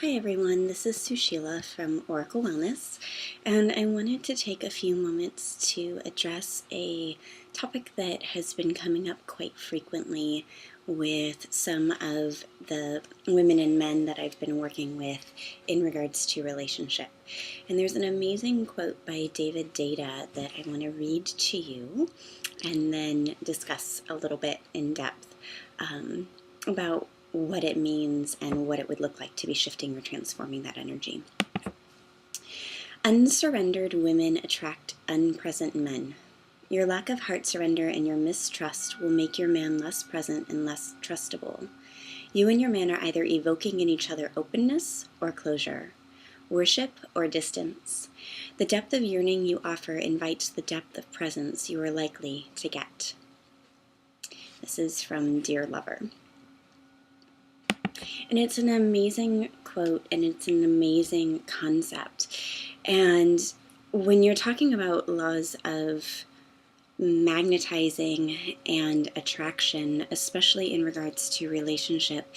Hi everyone, this is Sushila from Oracle Wellness, and I wanted to take a few moments to address a topic that has been coming up quite frequently with some of the women and men that I've been working with in regards to relationship. And there's an amazing quote by David Data that I want to read to you and then discuss a little bit in depth about what it means and what it would look like to be shifting or transforming that energy. Unsurrendered women attract unpresent men. Your lack of heart surrender and your mistrust will make your man less present and less trustable. You and your man are either evoking in each other openness or closure, worship or distance. The depth of yearning you offer invites the depth of presence you are likely to get. This is from Dear Lover. And it's an amazing quote and it's an amazing concept. And when you're talking about laws of magnetizing and attraction, especially in regards to relationship,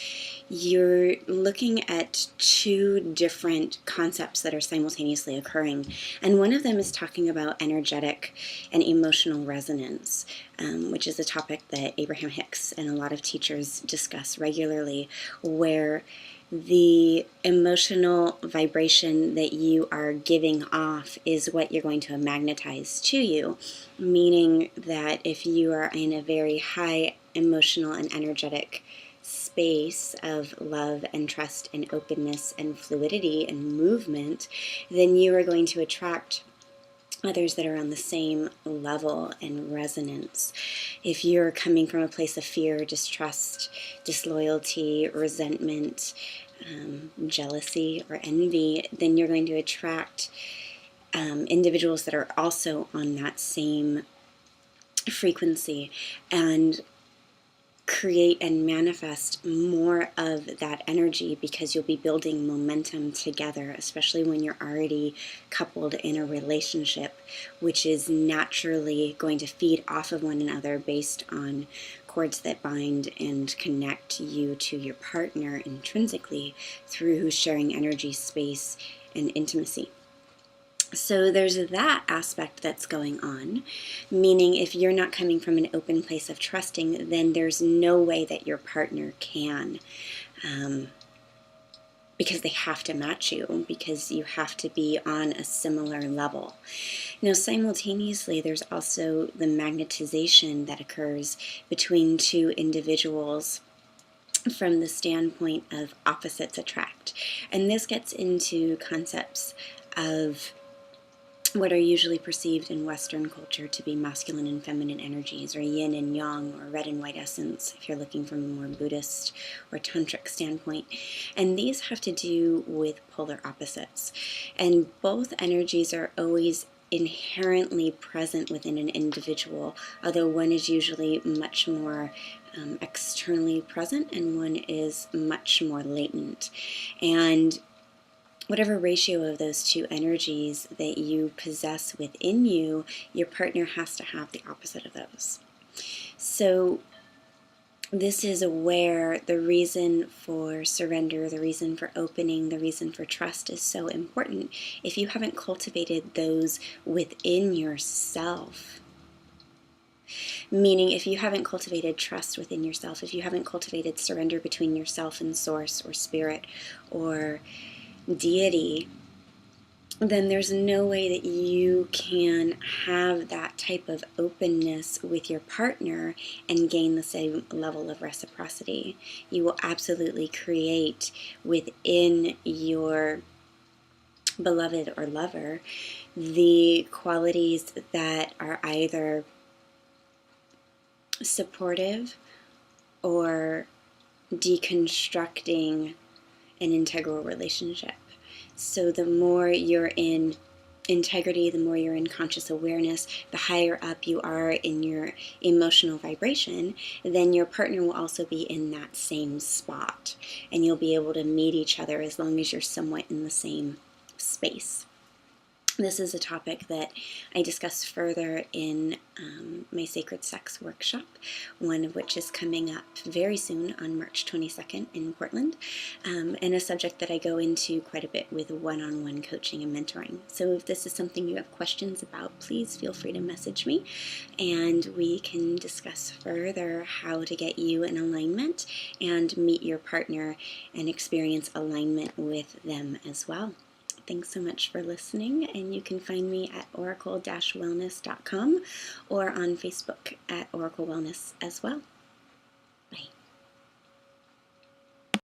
you're looking at two different concepts that are simultaneously occurring. And one of them is talking about energetic and emotional resonance, which is a topic that Abraham Hicks and a lot of teachers discuss regularly, where the emotional vibration that you are giving off is what you're going to magnetize to you, meaning that if you are in a very high emotional and energetic space of love and trust and openness and fluidity and movement, then you are going to attract others that are on the same level and resonance. If you're coming from a place of fear, distrust, disloyalty, resentment, jealousy, or envy, then you're going to attract individuals that are also on that same frequency and create and manifest more of that energy, because you'll be building momentum together, especially when you're already coupled in a relationship, which is naturally going to feed off of one another based on cords that bind and connect you to your partner intrinsically through sharing energy, space, and intimacy. So there's that aspect that's going on, meaning if you're not coming from an open place of trusting, then there's no way that your partner can, because they have to match you, because you have to be on a similar level. Now, simultaneously, there's also the magnetization that occurs between two individuals from the standpoint of opposites attract. And this gets into concepts of what are usually perceived in Western culture to be masculine and feminine energies, or yin and yang, or red and white essence, if you're looking from a more Buddhist or tantric standpoint. And these have to do with polar opposites. And both energies are always inherently present within an individual, although one is usually much more externally present and one is much more latent. And whatever ratio of those two energies that you possess within you, your partner has to have the opposite of those. So this is where the reason for surrender, the reason for opening, the reason for trust is so important. If you haven't cultivated those within yourself, meaning if you haven't cultivated trust within yourself, if you haven't cultivated surrender between yourself and source or spirit or deity, then there's no way that you can have that type of openness with your partner and gain the same level of reciprocity. You will absolutely create within your beloved or lover the qualities that are either supportive or deconstructing an integral relationship. So the more you're in integrity, the more you're in conscious awareness, the higher up you are in your emotional vibration, then your partner will also be in that same spot. And you'll be able to meet each other as long as you're somewhat in the same space. This is a topic that I discuss further in my Sacred Sex workshop, one of which is coming up very soon on March 22nd in Portland, and a subject that I go into quite a bit with one-on-one coaching and mentoring. So if this is something you have questions about, please feel free to message me, and we can discuss further how to get you in alignment and meet your partner and experience alignment with them as well. Thanks so much for listening, and you can find me at oracle-wellness.com or on Facebook at Oracle Wellness as well.